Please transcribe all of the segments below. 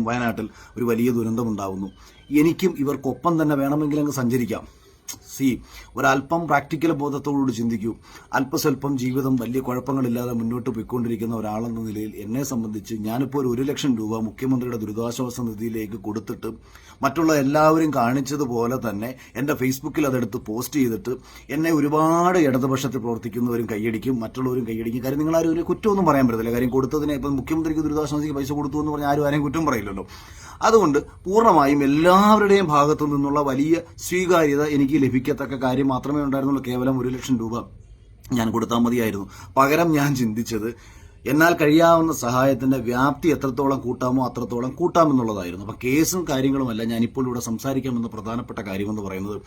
വയനാട്ടിൽ ഒരു വലിയ ദുരന്തമുണ്ടാകുന്നു. എനിക്കും ഇവർക്കൊപ്പം തന്നെ വേണമെങ്കിൽ അങ്ങ് സഞ്ചരിക്കാം. ഒരല്പം പ്രാക്ടിക്കൽ ബോധത്തോടുകൂടി ചിന്തിക്കൂ. അല്പസ്വല്പം ജീവിതം വലിയ കുഴപ്പങ്ങളില്ലാതെ മുന്നോട്ട് പോയിക്കൊണ്ടിരിക്കുന്ന ഒരാളെന്ന നിലയിൽ എന്നെ സംബന്ധിച്ച് ഞാനിപ്പോൾ ഒരു 1 ലക്ഷം രൂപ മുഖ്യമന്ത്രിയുടെ ദുരിതാശ്വാസ നിധിയിലേക്ക് കൊടുത്തിട്ട് മറ്റുള്ള എല്ലാവരും കാണിച്ചതുപോലെ തന്നെ എൻ്റെ ഫേസ്ബുക്കിൽ അതെടുത്ത് പോസ്റ്റ് ചെയ്തിട്ട് എന്നെ ഒരുപാട് ഇടതുപക്ഷത്തിൽ പ്രവർത്തിക്കുന്നവരും കൈയടിക്കും, മറ്റുള്ളവരും കൈയടിക്കും. കാര്യം നിങ്ങളാരും ഒരു കുറ്റമൊന്നും പറയാൻ പറ്റത്തില്ല. കാര്യം കൊടുത്തതിനെ ഇപ്പം മുഖ്യമന്ത്രിക്ക് ദുരിതാശ്വാസ നിധിക്ക് പൈസ കൊടുത്തു എന്ന് പറഞ്ഞാൽ ആരും കുറ്റം പറയില്ലല്ലോ. അതുകൊണ്ട് പൂർണ്ണമായും എല്ലാവരുടെയും ഭാഗത്തു നിന്നുള്ള വലിയ സ്വീകാര്യത എനിക്ക് ലഭിക്കത്തക്ക കാര്യം മാത്രമേ ഉണ്ടായിരുന്നുള്ളൂ. കേവലം 1 ലക്ഷം രൂപ ഞാൻ കൊടുത്താൽ മതിയായിരുന്നു. പകരം ഞാൻ ചിന്തിച്ചത് എന്നാൽ കഴിയാവുന്ന സഹായത്തിന്റെ വ്യാപ്തി എത്രത്തോളം കൂട്ടാമോ അത്രത്തോളം കൂട്ടാമെന്നുള്ളതായിരുന്നു. അപ്പം കേസും കാര്യങ്ങളുമല്ല ഞാനിപ്പോൾ ഇവിടെ സംസാരിക്കാമെന്ന പ്രധാനപ്പെട്ട കാര്യമെന്ന് പറയുന്നത്,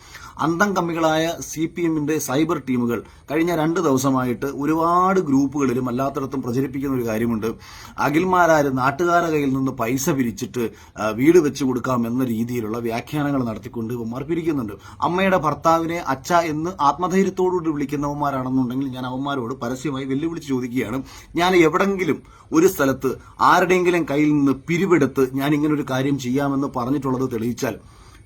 അന്തം കമ്മികളായ CPMന്റെ സൈബർ ടീമുകൾ കഴിഞ്ഞ 2 ദിവസമായിട്ട് ഒരുപാട് ഗ്രൂപ്പുകളിലും അല്ലാത്തടത്തും പ്രചരിപ്പിക്കുന്ന ഒരു കാര്യമുണ്ട്. അഖിൽമാരാര് നാട്ടുകാരുടെ കയ്യിൽ നിന്ന് പൈസ പിരിച്ചിട്ട് വീട് വെച്ച് കൊടുക്കാം എന്ന രീതിയിലുള്ള വ്യാഖ്യാനങ്ങൾ നടത്തിക്കൊണ്ട് ഇവന്മാർ പിരിക്കുന്നുണ്ട്. അമ്മയുടെ ഭർത്താവിനെ അച്ഛ എന്ന് ആത്മധൈര്യത്തോടുകൂടി വിളിക്കുന്നവന്മാരാണെന്നുണ്ടെങ്കിൽ ഞാൻ അവന്മാരോട് പരസ്യമായി വെല്ലുവിളിച്ച് ചോദിക്കുകയാണ്, ഞാൻ എവിടെങ്കിലും ഒരു സ്ഥലത്ത് ആരുടെയെങ്കിലും കയ്യിൽ നിന്ന് പിരിവെടുത്ത് ഞാൻ ഇങ്ങനൊരു കാര്യം ചെയ്യാമെന്ന് പറഞ്ഞിട്ടുള്ളത് തെളിയിച്ചാൽ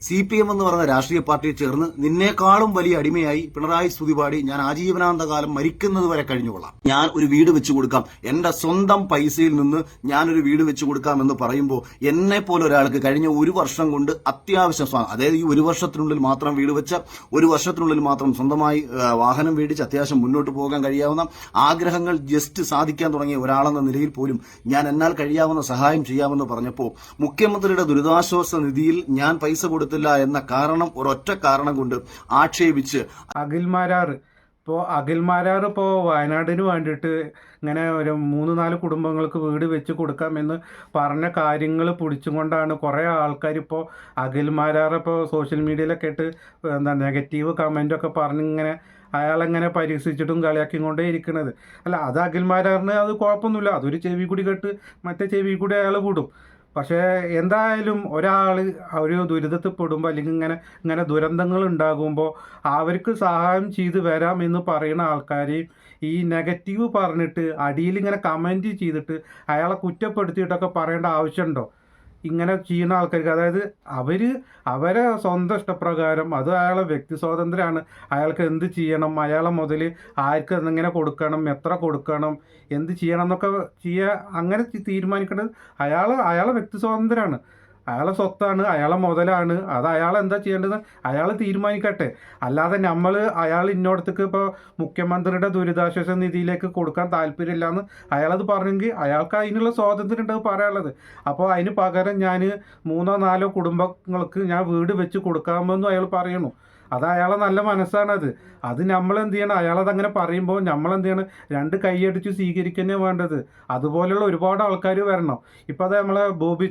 CPM എന്ന് പറയുന്ന രാഷ്ട്രീയ പാർട്ടിയെ ചേർന്ന് നിന്നേക്കാളും വലിയ അടിമയായി പിണറായി സ്തുതി പാടി ഞാൻ ആജീവനാന്തകാലം മരിക്കുന്നത് വരെ കഴിഞ്ഞുകൊള്ളാം. ഞാൻ ഒരു വീട് വെച്ചു കൊടുക്കാം, എന്റെ സ്വന്തം പൈസയിൽ നിന്ന് ഞാനൊരു വീട് വെച്ചു കൊടുക്കാം എന്ന് പറയുമ്പോൾ എന്നെ പോലെ ഒരാൾക്ക് കഴിഞ്ഞ 1 വർഷം കൊണ്ട് അത്യാവശ്യം, അതായത് ഈ 1 വർഷത്തിനുള്ളിൽ മാത്രം വീട് വെച്ച, 1 വർഷത്തിനുള്ളിൽ മാത്രം സ്വന്തമായി വാഹനം മേടിച്ച് അത്യാവശ്യം മുന്നോട്ട് പോകാൻ കഴിയാവുന്ന ആഗ്രഹങ്ങൾ ജസ്റ്റ് സാധിക്കാൻ തുടങ്ങിയ ഒരാളെന്ന നിലയിൽ പോലും ഞാൻ എന്നാൽ കഴിയാവുന്ന സഹായം ചെയ്യാമെന്ന് പറഞ്ഞപ്പോൾ മുഖ്യമന്ത്രിയുടെ ദുരിതാശ്വാസ നിധിയിൽ ഞാൻ പൈസ കൊടുത്തില്ല എന്ന കാരണം, ഒരൊറ്റ കാരണം കൊണ്ട് ആക്ഷേപിച്ച് അഖിൽമാരാറ് ഇപ്പോൾ വയനാടിന് വേണ്ടിയിട്ട് ഇങ്ങനെ ഒരു 3-4 കുടുംബങ്ങൾക്ക് വീട് വെച്ച് കൊടുക്കാമെന്ന് പറഞ്ഞ കാര്യങ്ങൾ പിടിച്ചുകൊണ്ടാണ് കുറേ ആൾക്കാർ ഇപ്പോൾ അഖിൽമാരാറ് ഇപ്പോൾ സോഷ്യൽ മീഡിയയിലൊക്കെ ഇട്ട് നെഗറ്റീവ് കമൻറ്റൊക്കെ പറഞ്ഞിങ്ങനെ അയാളെങ്ങനെ പരിഹസിച്ചിട്ടും കളിയാക്കിക്കൊണ്ടേ ഇരിക്കുന്നത്. അല്ല, അത് അഖിൽമാരാറിന് അത് കുഴപ്പമൊന്നുമില്ല, അതൊരു ചെവി കൂടി കേട്ട് മറ്റേ ചെവി കൂടി അയാൾ വിടും. പക്ഷേ എന്തായാലും ഒരാൾ ഒരു ദുരിതത്തിൽ പെടുമ്പോൾ അല്ലെങ്കിൽ ഇങ്ങനെ ദുരന്തങ്ങൾ ഉണ്ടാകുമ്പോൾ അവർക്ക് സഹായം ചെയ്ത് വരാം എന്ന് പറയുന്ന ആൾക്കാരെയും ഈ നെഗറ്റീവ് പറഞ്ഞിട്ട് അടിയിൽ ഇങ്ങനെ കമൻറ്റ് ചെയ്തിട്ട് അയാളെ കുറ്റപ്പെടുത്തിയിട്ടൊക്കെ പറയേണ്ട ആവശ്യമുണ്ടോ? ഇങ്ങനെ ചെയ്യുന്ന ആൾക്കാർക്ക്, അതായത് അവരെ സ്വന്തം ഇഷ്ടപ്രകാരം, അത് അയാളെ വ്യക്തി സ്വാതന്ത്ര്യമാണ്, അയാൾക്ക് എന്ത് ചെയ്യണം, അയാളെ മുതൽ ആർക്ക് എന്തെങ്ങനെ എത്ര കൊടുക്കണം, എന്ത് ചെയ്യണം എന്നൊക്കെ അങ്ങനെ തീരുമാനിക്കേണ്ടത് അയാളെ വ്യക്തി സ്വാതന്ത്ര്യമാണ്. അയാളെ സ്വത്താണ്, അയാളെ മുതലാണ്, അത് അയാൾ എന്താ ചെയ്യേണ്ടത് അയാൾ തീരുമാനിക്കട്ടെ. അല്ലാതെ അയാൾ ഇന്നോടത്തേക്ക് ഇപ്പോൾ മുഖ്യമന്ത്രിയുടെ ദുരിതാശ്വാസ നിധിയിലേക്ക് കൊടുക്കാൻ താല്പര്യമില്ല എന്ന് അയാളത് പറഞ്ഞെങ്കിൽ അയാൾക്ക് അതിനുള്ള സ്വാതന്ത്ര്യം ഉണ്ട് പറയാനുള്ളത്. അപ്പോൾ അതിന് പകരം ഞാൻ 3-4 കുടുംബങ്ങൾക്ക് ഞാൻ വീട് വെച്ച് കൊടുക്കാമെന്നും അയാൾ പറയണു. അത് അയാളെ നല്ല മനസ്സാണത്. അത് നമ്മളെന്ത് ചെയ്യണം, അയാളതങ്ങനെ പറയുമ്പോൾ നമ്മളെന്ത് ചെയ്യണം, 2 കൈയടിച്ച് സ്വീകരിക്കുന്നേ വേണ്ടത്. അതുപോലെയുള്ള ഒരുപാട് ആൾക്കാർ വരണം. ഇപ്പോൾ അത് നമ്മളെ ബോബി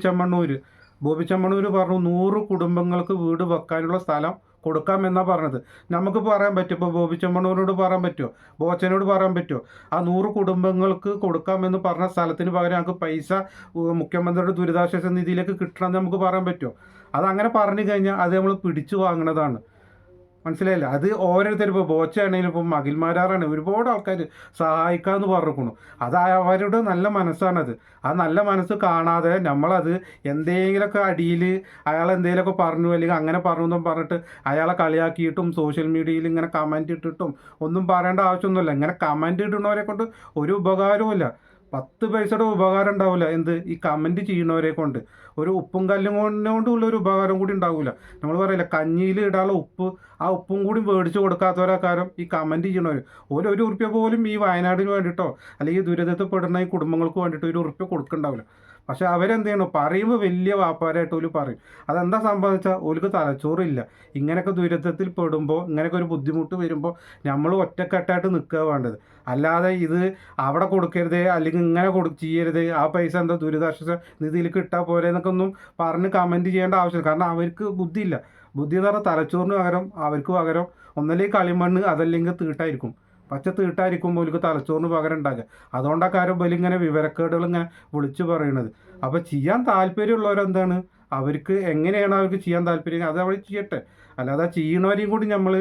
ചെമ്മണ്ണൂർ പറഞ്ഞു 100 കുടുംബങ്ങൾക്ക് വീട് വെക്കാനുള്ള സ്ഥലം കൊടുക്കാമെന്നാണ് പറഞ്ഞത്. നമുക്ക് പറയാൻ പറ്റും, ഇപ്പോൾ ബോബി ചെമ്മണ്ണൂരിനോട് പറയാൻ പറ്റുമോ, ബോച്ചനോട് പറയാൻ പറ്റുമോ? ആ 100 കുടുംബങ്ങൾക്ക് കൊടുക്കാമെന്ന് പറഞ്ഞ സ്ഥലത്തിന് പകരം ഞങ്ങൾക്ക് പൈസ മുഖ്യമന്ത്രിയുടെ ദുരിതാശ്വാസ നിധിയിലേക്ക് കിട്ടണമെന്ന് നമുക്ക് പറയാൻ പറ്റുമോ? അതങ്ങനെ പറഞ്ഞു കഴിഞ്ഞാൽ അത് നമ്മൾ പിടിച്ചു വാങ്ങണതാണ്. മനസ്സിലായില്ല? അത് ഓരോരുത്തരും ഇപ്പോൾ ബോച്ചയാണെങ്കിലും ഇപ്പം അഖിൽമാരാറാണ് ഒരുപാട് ആൾക്കാർ സഹായിക്കാമെന്ന് പറഞ്ഞിരിക്കുന്നു. അത് അവരുടെ നല്ല മനസ്സാണത്. ആ നല്ല മനസ്സ് കാണാതെ നമ്മളത് എന്തെങ്കിലുമൊക്കെ അടിയിൽ അയാൾ എന്തെങ്കിലുമൊക്കെ പറഞ്ഞു അല്ലെങ്കിൽ അങ്ങനെ പറഞ്ഞു എന്നും പറഞ്ഞിട്ട് അയാളെ കളിയാക്കിയിട്ടും സോഷ്യൽ മീഡിയയിൽ ഇങ്ങനെ കമൻറ്റ് ഇട്ടിട്ടും ഒന്നും പറയേണ്ട ആവശ്യമൊന്നുമില്ല. ഇങ്ങനെ കമൻറ്റ് ഇടുന്നവരെ കൊണ്ട് ഒരു ഉപകാരവുമില്ല. 10 പൈസയുടെ ഉപകാരം ഉണ്ടാവില്ല. ഈ കമൻറ്റ് ചെയ്യുന്നവരെ കൊണ്ട് ഒരു ഉപ്പും കല്ലും കൊണ്ടുള്ള ഒരു ഉപകാരം കൂടി ഉണ്ടാവില്ല. നമ്മൾ പറയില്ല, കഞ്ഞിയിൽ ഇടാനുള്ള ഉപ്പ്, ആ ഉപ്പും കൂടി മേടിച്ച് കൊടുക്കാത്തവരാക്കാരം ഈ കമൻറ്റ് ചെയ്യണവർ. ഒരു ഉറുപ്പ്യ പോലും ഈ വയനാടിന് വേണ്ടിയിട്ടോ അല്ലെങ്കിൽ ദുരിതത്തിൽ പെടുന്ന ഈ കുടുംബങ്ങൾക്ക് വേണ്ടിയിട്ടോ 1 ഉറുപ്പ്യ കൊടുക്കണ്ടാവില്ല. പക്ഷെ അവരെന്ത് ചെയ്യണം, പറയുമ്പോൾ വലിയ വ്യാപാരമായിട്ട് ഓല് പറയും. അതെന്താ സംഭവിച്ചാൽ ഓർക്ക് തലച്ചോറില്ല. ഇങ്ങനെയൊക്കെ ദുരിതത്തിൽ പെടുമ്പോൾ, ഇങ്ങനെയൊക്കെ ഒരു ബുദ്ധിമുട്ട് വരുമ്പോൾ നമ്മൾ ഒറ്റക്കെട്ടായിട്ട് നിൽക്കുക വേണ്ടത്. അല്ലാതെ ഇത് അവിടെ കൊടുക്കരുത് അല്ലെങ്കിൽ ഇങ്ങനെ ചെയ്യരുത്, ആ പൈസ എന്താ ദുരിതാശ്വാസ നിധിയിൽ കിട്ടാൻ പോലെ എന്നൊക്കെ ഒന്നും പറഞ്ഞ് കമൻറ്റ് ചെയ്യേണ്ട ആവശ്യമില്ല. കാരണം അവർക്ക് ബുദ്ധിയില്ല. ബുദ്ധി എന്ന് പറഞ്ഞാൽ തലച്ചോറിന് പകരം അവർക്ക് പകരം ഒന്നല്ലെങ്കിൽ കളിമണ്ണ്, അതല്ലെങ്കിൽ തീട്ടായിരിക്കും. പച്ച തീട്ടായിരിക്കുമ്പോൾ അവർക്ക് തലച്ചോറിന് പകരം ഉണ്ടാക്കുക. അതുകൊണ്ടാണ് കാര്യം ബലിങ്ങനെ വിവരക്കേടുകൾ ഇങ്ങനെ വിളിച്ചു പറയുന്നത്. അപ്പോൾ ചെയ്യാൻ താല്പര്യമുള്ളവരെന്താണ്, അവർക്ക് എങ്ങനെയാണ് അവർക്ക് ചെയ്യാൻ താല്പര്യം അത് അവർ ചെയ്യട്ടെ. അല്ലാതെ ചെയ്യണവരെയും കൂടി നമ്മൾ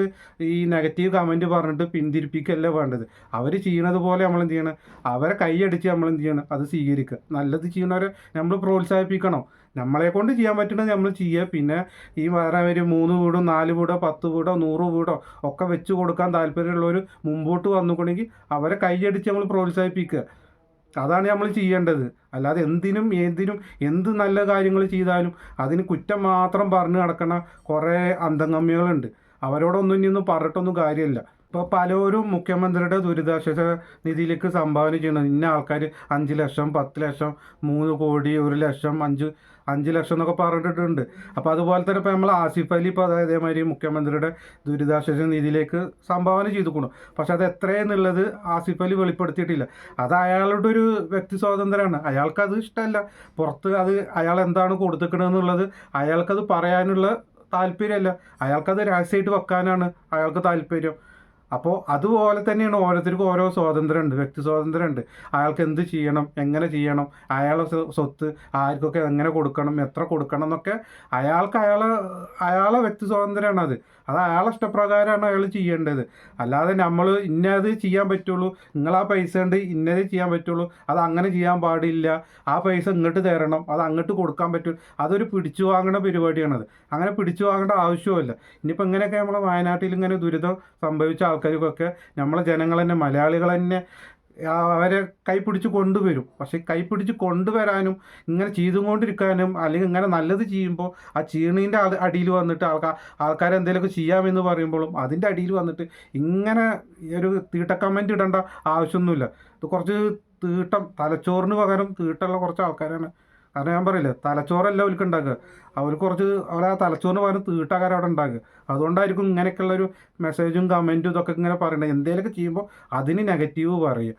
ഈ നെഗറ്റീവ് കമൻറ്റ് പറഞ്ഞിട്ട് പിന്തിരിപ്പിക്കുകയല്ല വേണ്ടത്. അവർ ചെയ്യണത് പോലെ നമ്മളെന്ത് ചെയ്യണം, അവരെ കൈയടിച്ച് നമ്മളെന്ത് ചെയ്യണം, അത് സ്വീകരിക്കുക. നല്ലത് ചെയ്യണവരെ നമ്മൾ പ്രോത്സാഹിപ്പിക്കണം. നമ്മളെ കൊണ്ട് ചെയ്യാൻ പറ്റുന്നത് നമ്മൾ ചെയ്യുക. പിന്നെ ഈ വേറെ ഒരു 3 വീടോ 4 വീടോ 10 വീടോ 100 വീടോ ഒക്കെ വെച്ച് കൊടുക്കാൻ താല്പര്യമുള്ളവർ മുമ്പോട്ട് വന്നുകൊണ്ടെങ്കിൽ അവരെ കൈയടിച്ച് നമ്മൾ പ്രോത്സാഹിപ്പിക്കുക. അതാണ് നമ്മൾ ചെയ്യേണ്ടത്. അല്ലാതെ എന്തിനും ഏതിനും എന്ത് നല്ല കാര്യങ്ങൾ ചെയ്താലും അതിന് കുറ്റം മാത്രം പറഞ്ഞു നടക്കണ കുറേ അന്തംഗമ്മികളുണ്ട്. അവരോടൊന്നും ഇനിയൊന്നും പറഞ്ഞിട്ടൊന്നും കാര്യമില്ല. ഇപ്പോൾ പലരും മുഖ്യമന്ത്രിയുടെ ദുരിതാശ്വാസ നിധിയിലേക്ക് സംഭാവന ചെയ്യണം. ഇന്ന ആൾക്കാർ 5 ലക്ഷം 10 ലക്ഷം 3 കോടി 1 ലക്ഷം 5 ലക്ഷം എന്നൊക്കെ പറഞ്ഞിട്ടുണ്ട്. അപ്പോൾ അതുപോലെ തന്നെ ഇപ്പോൾ നമ്മൾ ആസിഫ് അലി ഇപ്പോൾ അതേമാതിരി മുഖ്യമന്ത്രിയുടെ ദുരിതാശ്വാസ നിധിയിലേക്ക് സംഭാവന ചെയ്തുകൊണ്ടു. പക്ഷെ അത് എത്രയെന്നുള്ളത് ആസിഫ് അലി വെളിപ്പെടുത്തിയിട്ടില്ല. അത് അയാളുടെ ഒരു വ്യക്തി സ്വാതന്ത്ര്യമാണ്. അയാൾക്കത് ഇഷ്ടമല്ല. പുറത്ത് അത് അയാൾ എന്താണ് കൊടുത്തിക്കണമെന്നുള്ളത് അയാൾക്കത് പറയാനുള്ള താല്പര്യമല്ല. അയാൾക്കത് രഹസ്യമായിട്ട് വെക്കാനാണ് അയാൾക്ക് താല്പര്യം. അപ്പോൾ അതുപോലെ തന്നെയാണ് ഓരോരുത്തർക്കും ഓരോ സ്വാതന്ത്ര്യമുണ്ട്, വ്യക്തി സ്വാതന്ത്ര്യമുണ്ട്. അയാൾക്ക് എന്ത് ചെയ്യണം, എങ്ങനെ ചെയ്യണം, അയാളെ സ്വത്ത് ആർക്കൊക്കെ എങ്ങനെ കൊടുക്കണം, എത്ര കൊടുക്കണം എന്നൊക്കെ അയാളെ വ്യക്തി സ്വാതന്ത്ര്യമാണ് അത് അയാളെ ഇഷ്ടപ്രകാരമാണ് അയാൾ ചെയ്യേണ്ടത്. അല്ലാതെ നമ്മൾ ഇന്നത് ചെയ്യാൻ പറ്റുള്ളൂ, നിങ്ങൾ ആ പൈസ ഉണ്ട് ഇന്നതേ ചെയ്യാൻ പറ്റുള്ളൂ, അത് അങ്ങനെ ചെയ്യാൻ പാടില്ല, ആ പൈസ ഇങ്ങോട്ട് തരണം, അത് അങ്ങോട്ട് കൊടുക്കാൻ പറ്റും, അതൊരു പിടിച്ചു വാങ്ങുന്ന പരിപാടിയാണത്. അങ്ങനെ പിടിച്ചു വാങ്ങേണ്ട ആവശ്യമില്ല. ഇനിയിപ്പോൾ ഇങ്ങനെയൊക്കെ നമ്മളെ വയനാട്ടിൽ ഇങ്ങനെ ദുരിതം സംഭവിച്ച ആൾക്കാർക്കൊക്കെ നമ്മളെ ജനങ്ങൾ തന്നെ മലയാളികൾ തന്നെ അവരെ കൈപ്പിടിച്ച് കൊണ്ടുവരും. പക്ഷേ കൈപ്പിടിച്ച് കൊണ്ടുവരാനും ഇങ്ങനെ ചെയ്തുകൊണ്ടിരിക്കാനും അല്ലെങ്കിൽ ഇങ്ങനെ നല്ലത് ചെയ്യുമ്പോൾ ആ ചീണീൻ്റെ അടിയിൽ വന്നിട്ട് ആൾക്കാരെ എന്തെങ്കിലുമൊക്കെ ചെയ്യാമെന്ന് പറയുമ്പോഴും അതിൻ്റെ അടിയിൽ വന്നിട്ട് ഇങ്ങനെ ഒരു തീട്ട കമൻറ്റ് ഇടേണ്ട ആവശ്യമൊന്നുമില്ല. ഇത് കുറച്ച് തലച്ചോറിന് പകരം തീട്ടുള്ള കുറച്ച് ആൾക്കാരാണ്. കാരണം ഞാൻ പറയില്ലേ, തലച്ചോറല്ല അവർക്ക് ഉണ്ടാക്കുക, അവർക്ക് കുറച്ച് അവരെ ആ തലച്ചോറിന് പകരം തീട്ടാകാരം അവിടെ ഉണ്ടാക്കുക. അതുകൊണ്ടായിരിക്കും ഇങ്ങനെയൊക്കെയുള്ളൊരു മെസ്സേജും കമൻറ്റും ഇതൊക്കെ ഇങ്ങനെ പറയണത്. എന്തെങ്കിലുമൊക്കെ ചെയ്യുമ്പോൾ അതിന് നെഗറ്റീവ് പറയും.